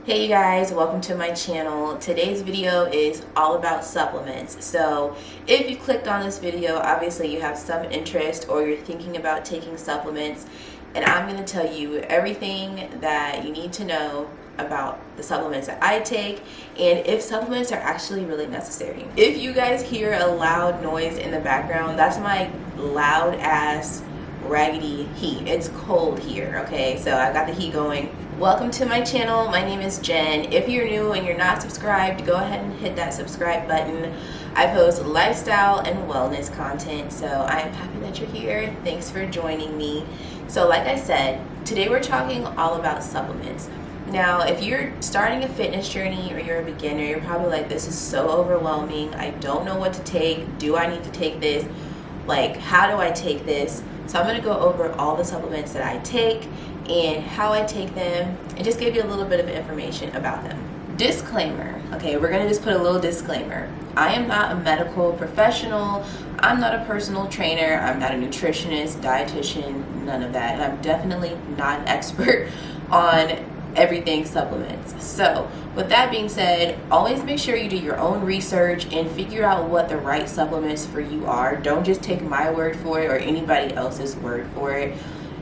Hey you guys, welcome to my channel. Today's video is all about supplements. So if you clicked on this video, obviously you have some interest or you're thinking about taking supplements, and I'm going to tell you everything that you need to know about the supplements that I take and if supplements are actually really necessary. If you guys hear a loud noise in the background, that's my loud ass raggedy heat. It's cold here, okay? So I got the heat going. Welcome to my channel. My name is Jen. If you're new and you're not subscribed, go ahead and hit that subscribe button. I post lifestyle and wellness content, so I am happy that you're here. Thanks for joining me. So like I said, today we're talking all about supplements. Now, if you're starting a fitness journey or you're a beginner, you're probably like, this is so overwhelming. I don't know what to take. Do I need to take this? Like, how do I take this? So I'm going to go over all the supplements that I take and how I take them and just give you a little bit of information about them. Disclaimer, okay, we're going to just put a little disclaimer. I am not a medical professional. I'm not a personal trainer. I'm not a nutritionist, dietitian, none of that. And I'm definitely not an expert on everything supplements. So with that being said, always make sure you do your own research and figure out what the right supplements for you are. Don't just take my word for it or anybody else's word for it.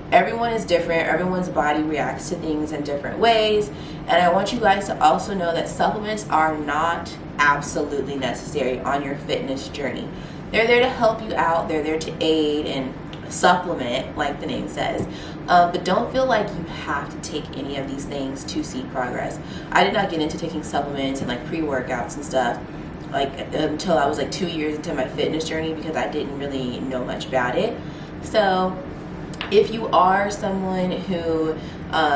Everyone is different. Everyone's body reacts to things in different ways. And I want you guys to also know that supplements are not absolutely necessary on your fitness journey. They're there to help you out. They're there to aid and supplement, like the name says. But don't feel like you have to take any of these things to see progress. I did not get into taking supplements and like pre-workouts and stuff like until I was like 2 years into my fitness journey because I didn't really know much about it. So if you are someone who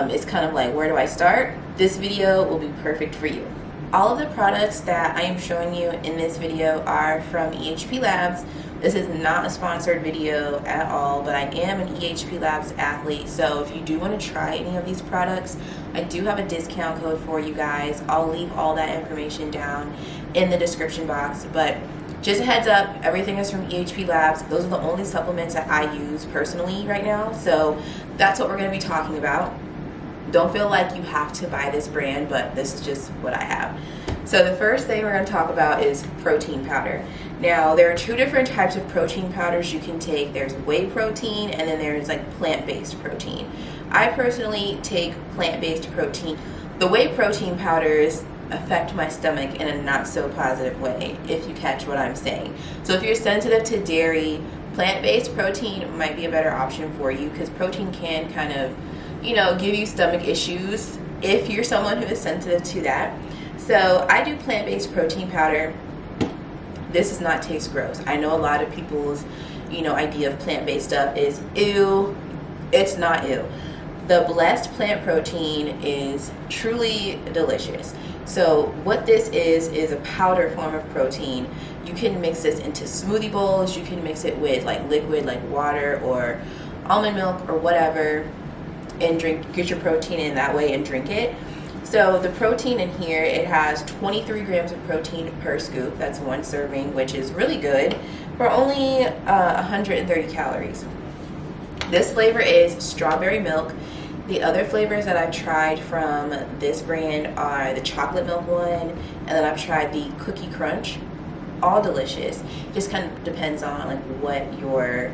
is kind of like, where do I start? This video will be perfect for you. All of the products that I am showing you in this video are from EHP Labs. This is not a sponsored video at all, but I am an EHP Labs athlete, so if you do want to try any of these products, I do have a discount code for you guys. I'll leave all that information down in the description box, but just a heads up, everything is from EHP Labs. Those are the only supplements that I use personally right now, so that's what we're going to be talking about. Don't feel like you have to buy this brand, but this is just what I have. So the first thing we're going to talk about is protein powder. Now, there are two different types of protein powders you can take. There's whey protein and then there's like plant-based protein. I personally take plant-based protein. The whey protein powders affect my stomach in a not so positive way, if you catch what I'm saying. So if you're sensitive to dairy, plant-based protein might be a better option for you because protein can kind of, you know, give you stomach issues if you're someone who is sensitive to that. So I do plant-based protein powder. This does not taste gross. I know a lot of people's, you know, idea of plant-based stuff is ew. It's not ew. The blessed plant protein is truly delicious. So what this is a powder form of protein. You can mix this into smoothie bowls. You can mix it with like liquid like water or almond milk or whatever and drink, get your protein in that way and drink it. So the protein in here, it has 23 grams of protein per scoop. That's one serving, which is really good for only 130 calories. This flavor is strawberry milk. The other flavors that I've tried from this brand are the chocolate milk one, and then I've tried the cookie crunch. All delicious. Just kind of depends on like what your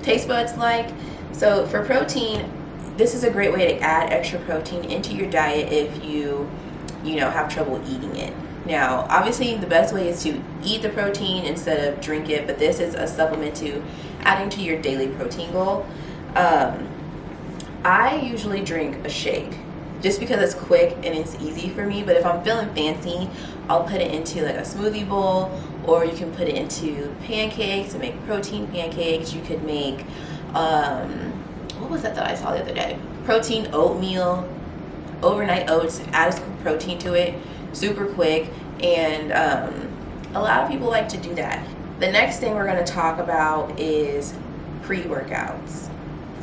taste buds like. So for protein, this is a great way to add extra protein into your diet if you have trouble eating it. Now, obviously the best way is to eat the protein instead of drink it, but this is a supplement to adding to your daily protein goal. I usually drink a shake just because it's quick and it's easy for me, but if I'm feeling fancy, I'll put it into like a smoothie bowl, or you can put it into pancakes and make protein pancakes. You could make what was that I saw the other day? Protein oatmeal, overnight oats, add a scoop of protein to it, super quick, and a lot of people like to do that. The next thing we're going to talk about is pre-workouts.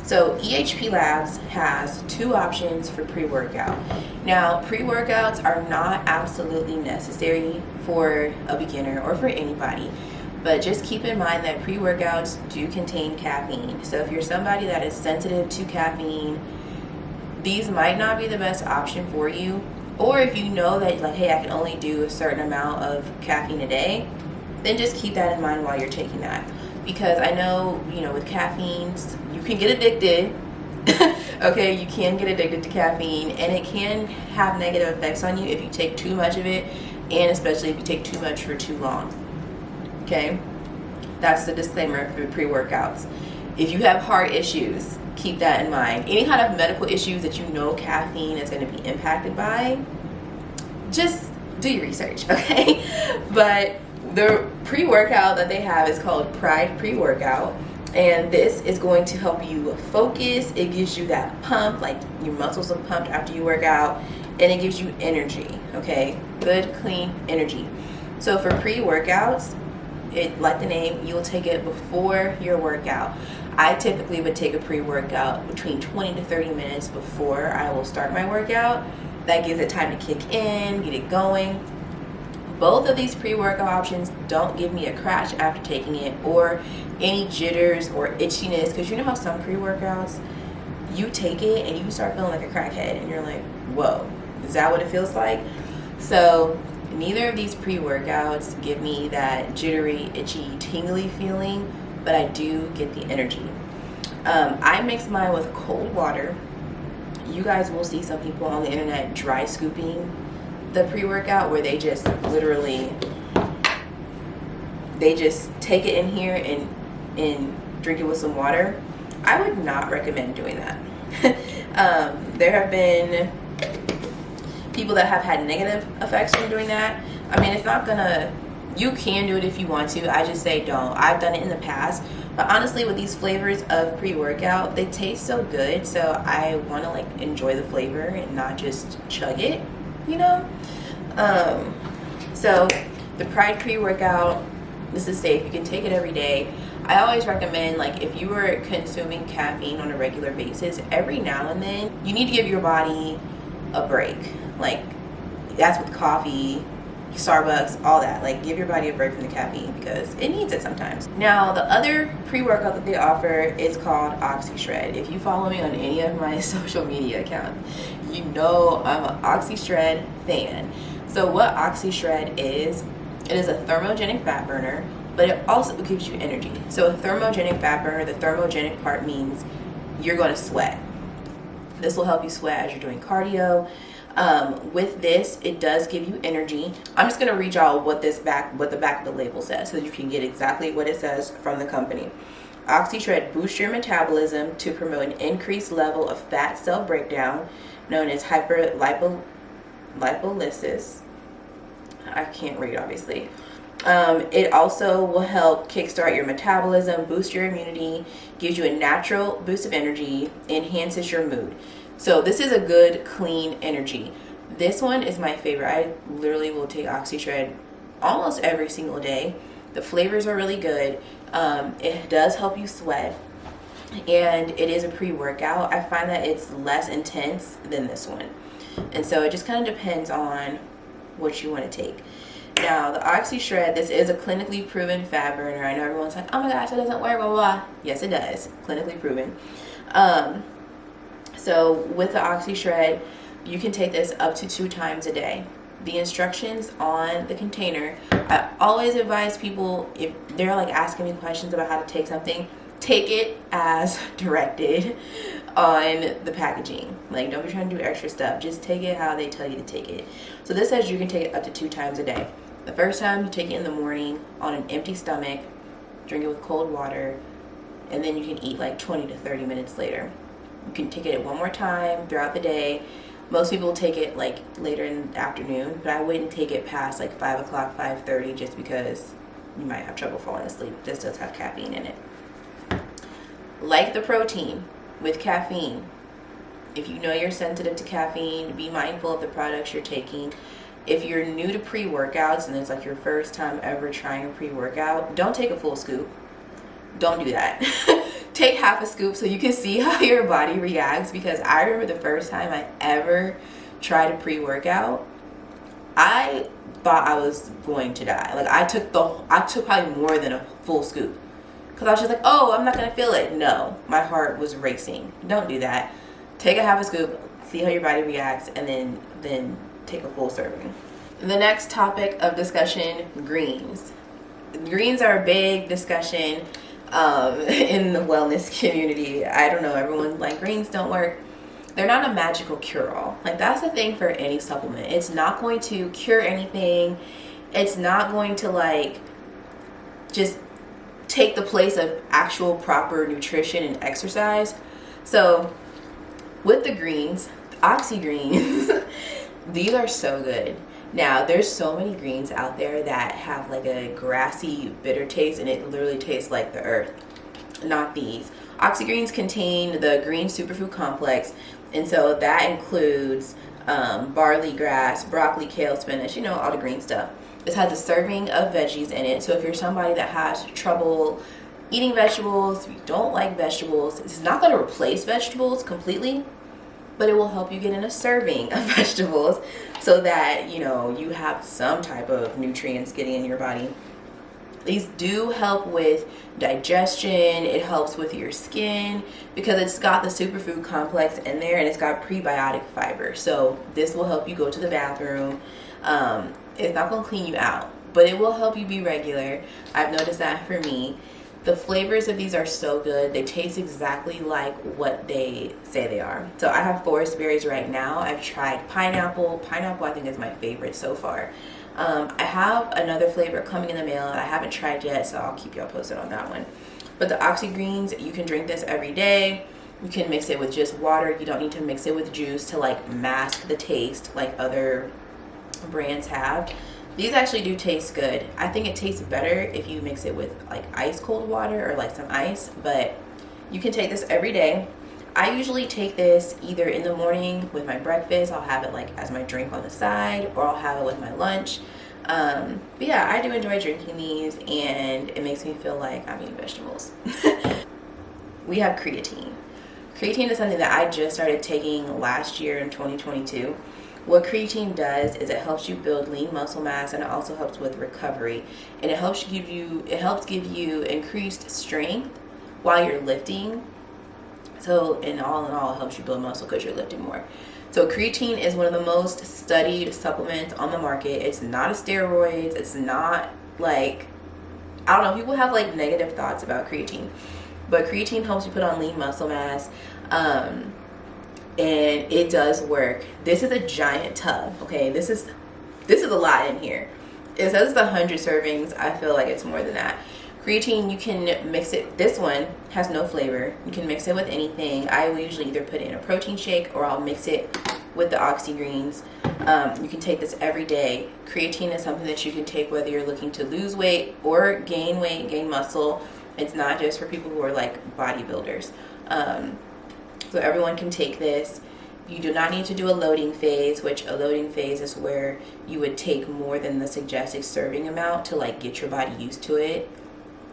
So EHP Labs has two options for pre-workout. Now, pre-workouts are not absolutely necessary for a beginner or for anybody. But just keep in mind that pre-workouts do contain caffeine. So if you're somebody that is sensitive to caffeine, these might not be the best option for you. Or if you know that, like, hey, I can only do a certain amount of caffeine a day, then just keep that in mind while you're taking that. Because I know, you know, with caffeine, you can get addicted. Okay, you can get addicted to caffeine, and it can have negative effects on you if you take too much of it, and especially if you take too much for too long. Okay, that's the disclaimer for pre-workouts. If you have heart issues, keep that in mind. Any kind of medical issues that you know caffeine is going to be impacted by, just do your research, okay? But the pre-workout that they have is called Pride Pre-Workout, and this is going to help you focus. It gives you that pump, like your muscles are pumped after you work out, and it gives you energy, okay? Good, clean energy. So for pre-workouts, like the name, you'll take it before your workout. I typically would take a pre-workout between 20 to 30 minutes before I will start my workout. That gives it time to kick in, get it going. Both of these pre-workout options don't give me a crash after taking it, or any jitters or itchiness, because you know how some pre-workouts, you take it and you start feeling like a crackhead and you're like, whoa, is that what it feels like? So neither of these pre-workouts give me that jittery, itchy, tingly feeling, but I do get the energy. I mix mine with cold water. You guys will see some people on the internet dry scooping the pre-workout, where they just literally, they just take it in here and drink it with some water. I would not recommend doing that. There have been people that have had negative effects from doing that. I mean, it's not gonna, you can do it if you want to. I just say don't. I've done it in the past, but honestly, with these flavors of pre-workout, they taste so good, so I want to like enjoy the flavor and not just chug it, you know. So the Pride pre-workout, this is safe. You can take it every day. I always recommend, like, if you were consuming caffeine on a regular basis, every now and then you need to give your body a break. Like, that's with coffee, Starbucks, all that. Like, give your body a break from the caffeine because it needs it sometimes. Now, the other pre-workout that they offer is called Oxyshred. If you follow me on any of my social media accounts, you know I'm an Oxyshred fan. So what Oxyshred is, it is a thermogenic fat burner, but it also gives you energy. So a thermogenic fat burner, the thermogenic part means you're going to sweat. This will help you sweat as you're doing cardio. With this, it does give you energy. I'm just going to read y'all what the back of the label says so that you can get exactly what it says from the company. Oxyshred boosts your metabolism to promote an increased level of fat cell breakdown known as hyperlipolysis. I can't read, obviously. It also will help kickstart your metabolism, boost your immunity, gives you a natural boost of energy, enhances your mood. So this is a good, clean energy. This one is my favorite. I literally will take Oxyshred almost every single day. The flavors are really good. It does help you sweat, and it is a pre-workout. I find that it's less intense than this one. And so it just kind of depends on what you want to take. Now, the Oxyshred, this is a clinically proven fat burner. I know everyone's like, oh my gosh, it doesn't work, blah, blah, blah. Yes, it does. Clinically proven. So with the Oxyshred, you can take this up to 2 times a day. The instructions on the container, I always advise people, if they're like asking me questions about how to take something, take it as directed on the packaging. Like, don't be trying to do extra stuff. Just take it how they tell you to take it. So this says you can take it up to 2 times a day. The first time, you take it in the morning on an empty stomach, drink it with cold water, and then you can eat like 20 to 30 minutes later. You can take it one more time throughout the day. Most people take it like later in the afternoon, but I wouldn't take it past like 5 o'clock, 5:30, just because you might have trouble falling asleep. This does have caffeine in it. Like the protein with caffeine, if you know you're sensitive to caffeine, be mindful of the products you're taking. If you're new to pre-workouts and it's like your first time ever trying a pre-workout, don't take a full scoop. Don't do that. Take half a scoop so you can see how your body reacts, because I remember the first time I ever tried a pre-workout, I thought I was going to die. Like, I took probably more than a full scoop, because I was just like, oh, I'm not gonna feel it. No, my heart was racing. Don't do that. Take a half a scoop, see how your body reacts, and then take a full serving. The next topic of discussion, greens. Greens are a big discussion in the wellness community. I don't know, everyone's like, greens don't work. They're not a magical cure-all. Like, that's the thing for any supplement. It's not going to cure anything. It's not going to like just take the place of actual proper nutrition and exercise. So with the greens, the Oxygreens, these are so good. Now, there's so many greens out there that have like a grassy, bitter taste, and it literally tastes like the earth. Not these. Oxygreens contain the green superfood complex, and so that includes barley, grass, broccoli, kale, spinach, you know, all the green stuff. This has a serving of veggies in it, so if you're somebody that has trouble eating vegetables, if you don't like vegetables, it's not going to replace vegetables completely, but it will help you get in a serving of vegetables so that, you know, you have some type of nutrients getting in your body. These do help with digestion. It helps with your skin because it's got the superfood complex in there, and it's got prebiotic fiber. So this will help you go to the bathroom. It's not going to clean you out, but it will help you be regular. I've noticed that for me. The flavors of these are so good. They taste exactly like what they say they are. So I have forest berries right now. I've tried pineapple. Pineapple I think is my favorite so far. I have another flavor coming in the mail that I haven't tried yet, so I'll keep y'all posted on that one. But the Oxygreens, you can drink this every day. You can mix it with just water. You don't need to mix it with juice to like mask the taste like other brands have. These actually do taste good. I think it tastes better if you mix it with like ice cold water or like some ice, but you can take this every day. I usually take this either in the morning with my breakfast. I'll have it like as my drink on the side, or I'll have it with my lunch. But yeah, I do enjoy drinking these, and it makes me feel like I'm eating vegetables. We have creatine. Creatine is something that I just started taking last year in 2022. What creatine does is it helps you build lean muscle mass, and it also helps with recovery, and it helps give you increased strength while you're lifting. So in all, it helps you build muscle because you're lifting more. So creatine is one of the most studied supplements on the market. It's not a steroid. It's not like, I don't know, people have like negative thoughts about creatine, but creatine helps you put on lean muscle mass. And it does work. This is a giant tub. Okay, this is a lot in here. It says it's 100 servings. I feel like it's more than that. Creatine, you can mix it. This one has no flavor. You can mix it with anything. I will usually either put it in a protein shake, or I'll mix it with the Oxygreens. You can take this every day. Creatine is something that you can take whether you're looking to lose weight or gain weight, gain muscle. It's not just for people who are like bodybuilders. So everyone can take this. You do not need to do a loading phase, which a loading phase is where you would take more than the suggested serving amount to like get your body used to it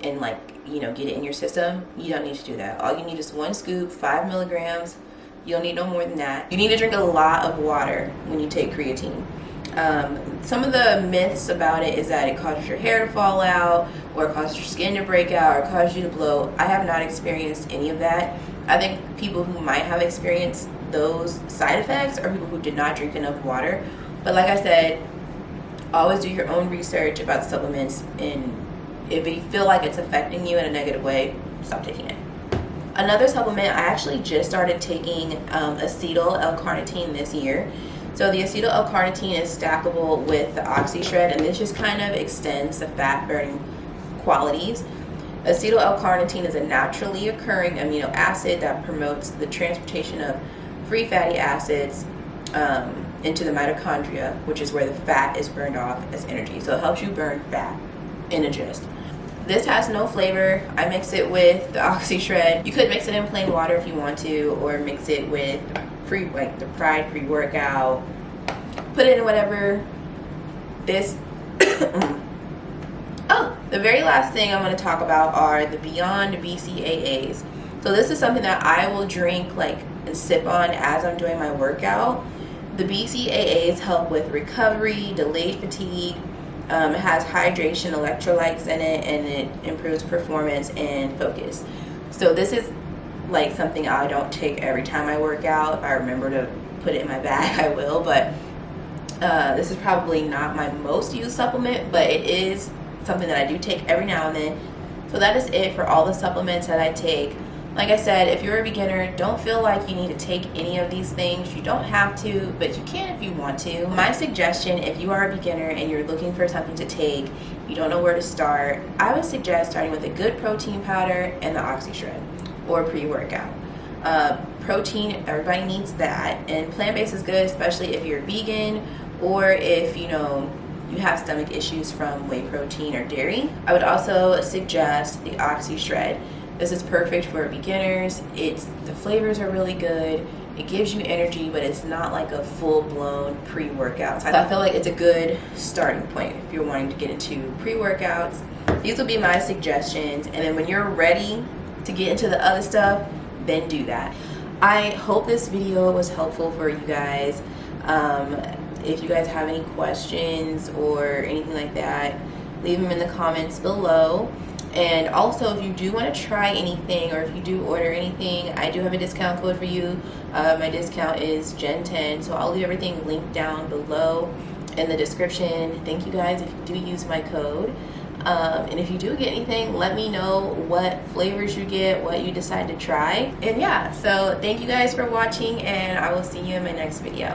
and like, you know, get it in your system. You don't need to do that. All you need is 1 scoop, 5 milligrams. You don't need no more than that. You need to drink a lot of water when you take creatine. Some of the myths about it is that it causes your hair to fall out, or it causes your skin to break out, or causes you to bloat. I have not experienced any of that. I think people who might have experienced those side effects are people who did not drink enough water. But like I said, always do your own research about supplements, and if you feel like it's affecting you in a negative way, stop taking it. Another supplement, I actually just started taking Acetyl L-Carnitine this year. So the Acetyl L-Carnitine is stackable with the Oxyshred, and this just kind of extends the fat burning qualities. Acetyl L-Carnitine is a naturally occurring amino acid that promotes the transportation of free fatty acids into the mitochondria, which is where the fat is burned off as energy. So it helps you burn fat in a gist. This has no flavor. I mix it with the Oxyshred. You could mix it in plain water if you want to, or mix it with the fried pre-workout. Put it in whatever. This. Oh, the very last thing I want to talk about are the Beyond BCAAs. So this is something that I will drink like and sip on as I'm doing my workout. The BCAAs help with recovery, delayed fatigue. It has hydration, electrolytes in it, and it improves performance and focus. So this is like something I don't take every time I work out. I remember to put it in my bag, I will, but this is probably not my most used supplement, but it is something that I do take every now and then. So that is it for all the supplements that I take. Like I said, if you're a beginner, don't feel like you need to take any of these things. You don't have to, but you can if you want to. My suggestion, if you are a beginner and you're looking for something to take, you don't know where to start, I would suggest starting with a good protein powder and the Oxyshred or pre-workout. Protein, everybody needs that, and plant-based is good, especially if you're vegan or if you have stomach issues from whey protein or dairy. I would also suggest the Oxyshred. This is perfect for beginners. The flavors are really good. It gives you energy, but it's not like a full-blown pre-workout. So I feel like it's a good starting point if you're wanting to get into pre-workouts. These will be my suggestions, and then when you're ready to get into the other stuff, then do that. I hope this video was helpful for you guys. If you guys have any questions or anything like that, leave them in the comments below. And also, if you do want to try anything or if you do order anything, I do have a discount code for you. My discount is Jen10, so I'll leave everything linked down below in the description. Thank you guys if you do use my code. And if you do get anything, let me know what flavors you get, what you decide to try. And yeah, so thank you guys for watching, and I will see you in my next video.